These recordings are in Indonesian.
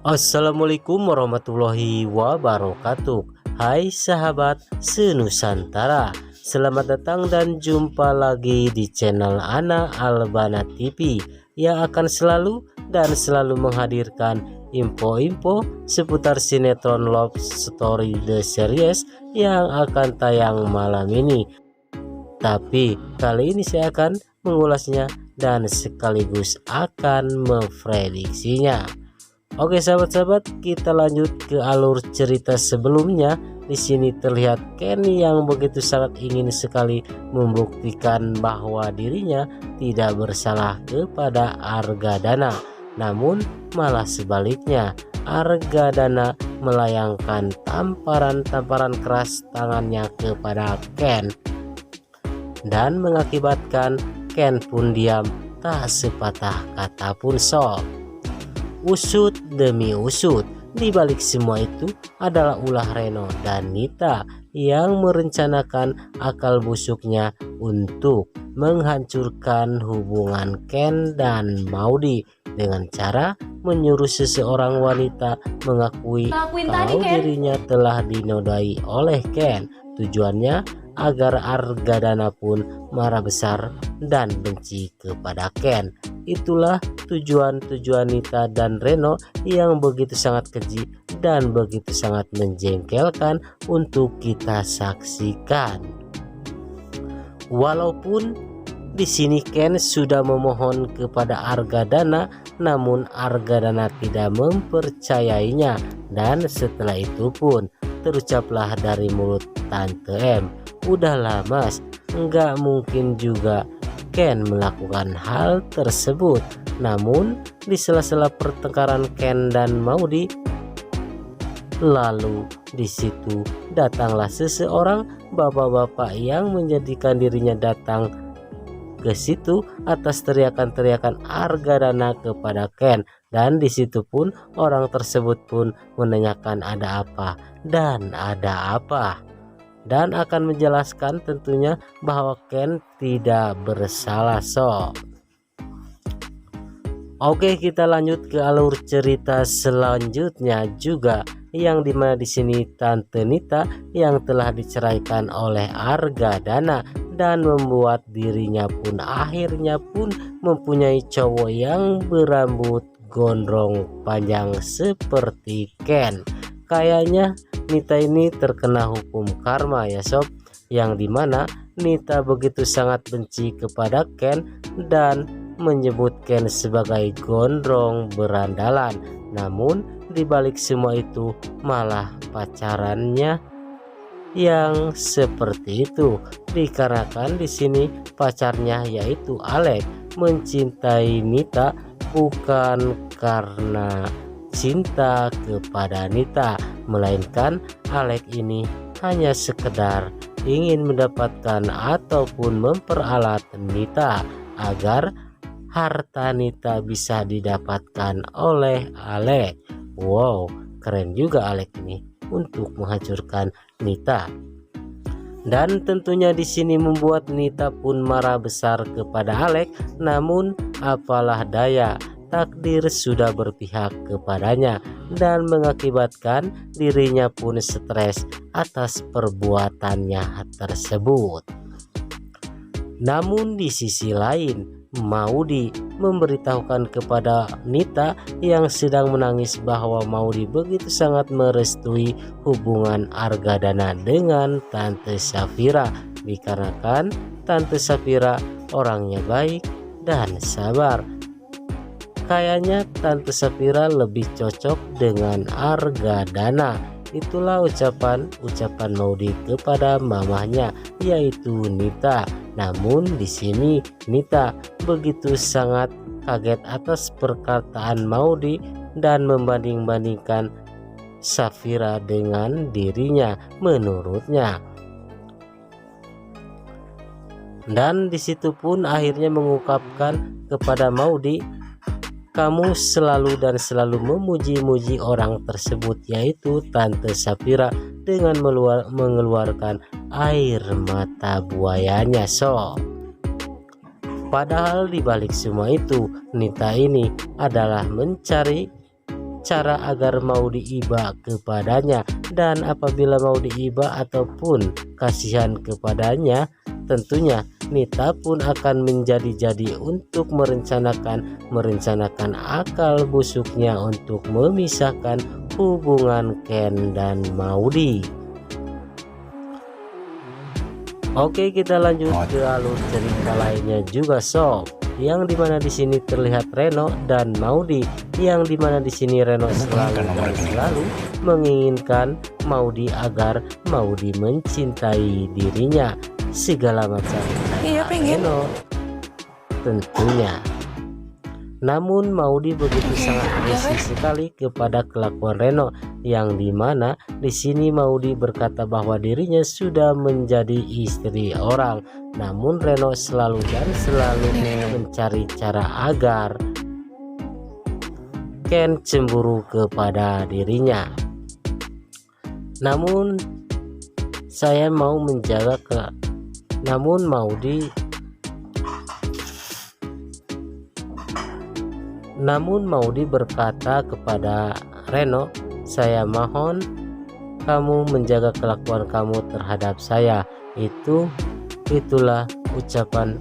Assalamualaikum warahmatullahi wabarakatuh. Hai sahabat senusantara, selamat datang dan jumpa lagi di channel Ana Albana TV yang akan selalu menghadirkan info-info seputar sinetron Love Story The Series yang akan tayang malam ini. Tapi kali ini saya akan mengulasnya dan sekaligus akan memprediksinya. Oke sahabat-sahabat, kita lanjut ke alur cerita sebelumnya. Di sini terlihat Ken yang begitu sangat ingin sekali membuktikan bahwa dirinya tidak bersalah kepada Argadana. Namun malah sebaliknya, Argadana melayangkan tamparan-tamparan keras tangannya kepada Ken dan mengakibatkan Ken pun diam, tak sepatah kata pun sob. Usut demi usut, di balik semua itu adalah ulah Reno dan Nita yang merencanakan akal busuknya untuk menghancurkan hubungan Ken dan Maudy dengan cara menyuruh seseorang wanita mengakui kalau dirinya telah dinodai oleh Ken. Tujuannya agar Argadana pun marah besar dan benci kepada Ken. Itulah tujuan Nita dan Reno yang begitu sangat keji dan begitu sangat menjengkelkan untuk kita saksikan. Walaupun di sini Ken sudah memohon kepada Argadana, namun Argadana tidak mempercayainya, dan setelah itu pun terucaplah dari mulut Tante M, "Udahlah mas, nggak mungkin juga Ken melakukan hal tersebut." Namun di sela-sela pertengkaran Ken dan Maudy, lalu di situ datanglah seseorang bapak-bapak yang menjadikan dirinya datang ke situ atas teriakan-teriakan Argadana kepada Ken, dan di situ pun orang tersebut pun menanyakan ada apa dan ada apa, dan akan menjelaskan tentunya bahwa Ken tidak bersalah sob. Oke, kita lanjut ke alur cerita selanjutnya juga, yang dimana di sini Tante Nita yang telah diceraikan oleh Argadana dan membuat dirinya pun akhirnya pun mempunyai cowok yang berambut gondrong panjang seperti Ken. Kayaknya Nita ini terkena hukum karma ya sob, yang dimana Nita begitu sangat benci kepada Ken dan menyebut Ken sebagai gondrong berandalan. Namun dibalik semua itu malah pacarannya yang seperti itu, dikarenakan di sini pacarnya yaitu Alex mencintai Nita bukan karena cinta kepada Nita, melainkan Alex ini hanya sekedar ingin mendapatkan ataupun memperalat Nita agar harta Nita bisa didapatkan oleh Alex. Wow, keren juga Alex ini untuk menghancurkan Nita. Dan tentunya di sini membuat Nita pun marah besar kepada Alex. Namun apalah daya, takdir sudah berpihak kepadanya dan mengakibatkan dirinya pun stres atas perbuatannya tersebut. Namun di sisi lain, Maudy memberitahukan kepada Nita yang sedang menangis bahwa Maudy begitu sangat merestui hubungan Argadana dengan Tante Safira, dikarenakan Tante Safira orangnya baik dan sabar. Kayaknya Tante Safira lebih cocok dengan Argadana. Itulah ucapan Maudy kepada mamahnya yaitu Nita. Namun di sini Nita begitu sangat kaget atas perkataan Maudy dan membanding-bandingkan Safira dengan dirinya menurutnya. Dan disitu pun akhirnya mengungkapkan kepada Maudy, "Kamu selalu memuji-muji orang tersebut yaitu Tante Safira," dengan mengeluarkan air mata buayanya sob. Padahal dibalik semua itu Nita ini adalah mencari cara agar Maudi iba kepadanya. Dan apabila Maudi iba ataupun kasihan kepadanya, tentunya Nita pun akan menjadi-jadi untuk merencanakan akal busuknya untuk memisahkan hubungan Ken dan Maudi. Oke, kita lanjut ke alur cerita lainnya juga sob, yang dimana di sini terlihat Reno dan Maudi, yang dimana di sini Reno selalu menginginkan Maudi agar Maudi mencintai dirinya segala macam Reno tentunya. Namun Maudi begitu sangat risih sekali kepada kelakuan Reno, yang dimana di sini Maudi berkata bahwa dirinya sudah menjadi istri orang. Namun Reno selalu mencari cara agar Ken cemburu kepada dirinya. Namun Maudi berkata kepada Reno, "Saya mohon kamu menjaga kelakuan kamu terhadap saya." Itulah ucapan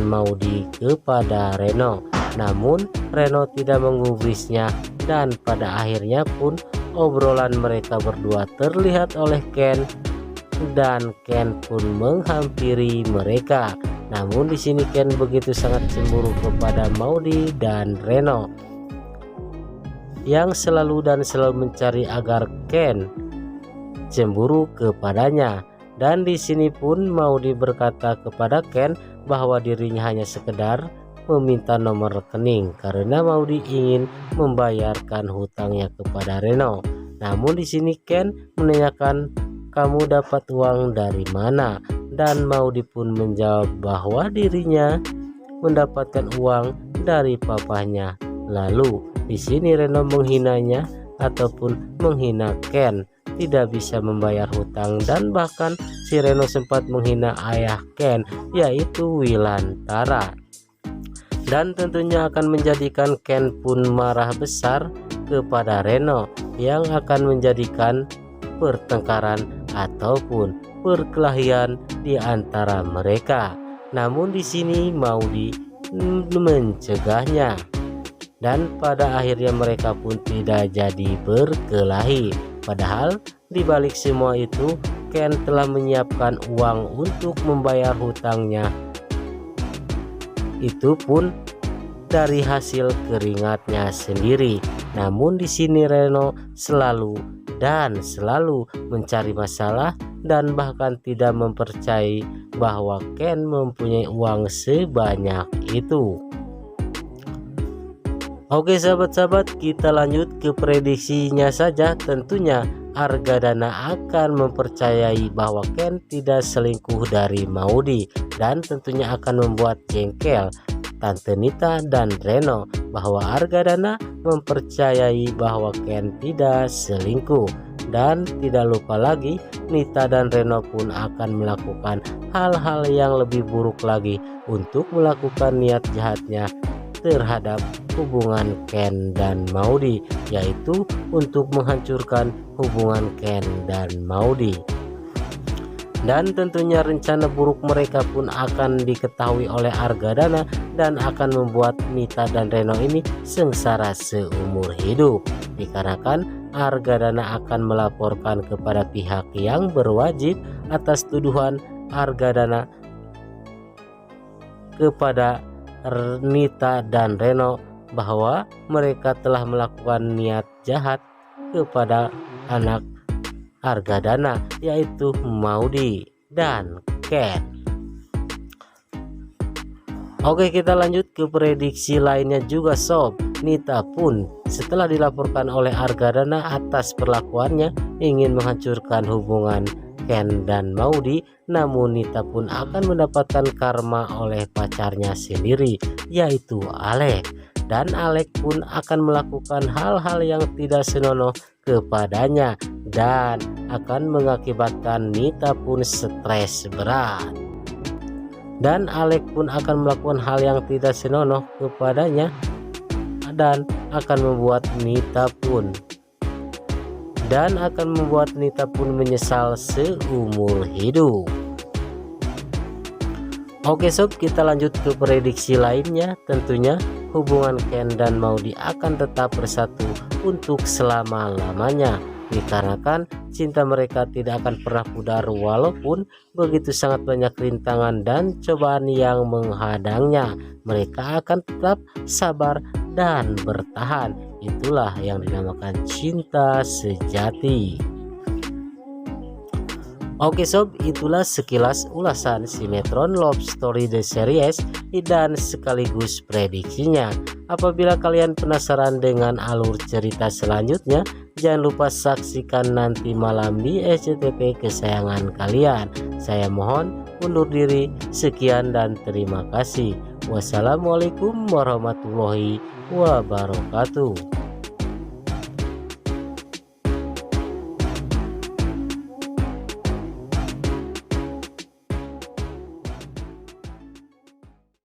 Maudi kepada Reno. Namun Reno tidak menggubrisnya, dan pada akhirnya pun obrolan mereka berdua terlihat oleh Ken, dan Ken pun menghampiri mereka. Namun di sini Ken begitu sangat cemburu kepada Maudi dan Reno, yang selalu mencari agar Ken cemburu kepadanya. Dan di sini pun Maudi berkata kepada Ken bahwa dirinya hanya sekedar meminta nomor rekening karena Maudi ingin membayarkan hutangnya kepada Reno. Namun di sini Ken menanyakan, "Kamu dapat uang dari mana?" Dan Maudi pun menjawab bahwa dirinya mendapatkan uang dari papahnya. Lalu di sini Reno menghinanya ataupun menghina Ken tidak bisa membayar hutang, dan bahkan si Reno sempat menghina ayah Ken, yaitu Wilantara. Dan tentunya akan menjadikan Ken pun marah besar kepada Reno, yang akan menjadikan pertengkaran ataupun perkelahian di antara mereka. Namun di sini Maudi mencegahnya, dan pada akhirnya mereka pun tidak jadi berkelahi. Padahal di balik semua itu Ken telah menyiapkan uang untuk membayar hutangnya, itu pun dari hasil keringatnya sendiri. Namun di sini Reno selalu mencari masalah, dan bahkan tidak mempercayai bahwa Ken mempunyai uang sebanyak itu. Oke sahabat-sahabat, kita lanjut ke prediksinya saja. Tentunya Argadana akan mempercayai bahwa Ken tidak selingkuh dari Maudi, dan tentunya akan membuat jengkel Tante Nita dan Reno bahwa Argadana mempercayai bahwa Ken tidak selingkuh. Dan tidak lupa lagi, Nita dan Reno pun akan melakukan hal-hal yang lebih buruk lagi untuk melakukan niat jahatnya terhadap hubungan Ken dan Maudi, yaitu untuk menghancurkan hubungan Ken dan Maudi. Dan tentunya rencana buruk mereka pun akan diketahui oleh Argadana, dan akan membuat Nita dan Reno ini sengsara seumur hidup, dikarenakan Argadana akan melaporkan kepada pihak yang berwajib atas tuduhan Argadana kepada Nita dan Reno bahwa mereka telah melakukan niat jahat kepada anak Argadana, yaitu Maudi dan Ken. Oke, kita lanjut ke prediksi lainnya juga sob. Nita pun setelah dilaporkan oleh Argadana atas perlakuannya ingin menghancurkan hubungan Ken dan Maudi, namun Nita pun akan mendapatkan karma oleh pacarnya sendiri, yaitu Alec. Dan Alec pun akan melakukan hal-hal yang tidak senonoh kepadanya, dan akan mengakibatkan Nita pun stres berat. Dan Alec pun akan melakukan hal yang tidak senonoh kepadanya, dan akan membuat Nita pun menyesal seumur hidup. Oke sob, kita lanjut ke prediksi lainnya. Tentunya hubungan Ken dan Maudy akan tetap bersatu untuk selama-lamanya, dikarenakan cinta mereka tidak akan pernah pudar walaupun begitu sangat banyak rintangan dan cobaan yang menghadangnya. Mereka akan tetap sabar dan bertahan. Itulah yang dinamakan cinta sejati. Oke sob, itulah sekilas ulasan sinetron Love Story The Series dan sekaligus prediksinya. Apabila kalian penasaran dengan alur cerita selanjutnya, jangan lupa saksikan nanti malam di SCTV kesayangan kalian. Saya mohon undur diri, sekian dan terima kasih. Wassalamualaikum warahmatullahi wabarakatuh.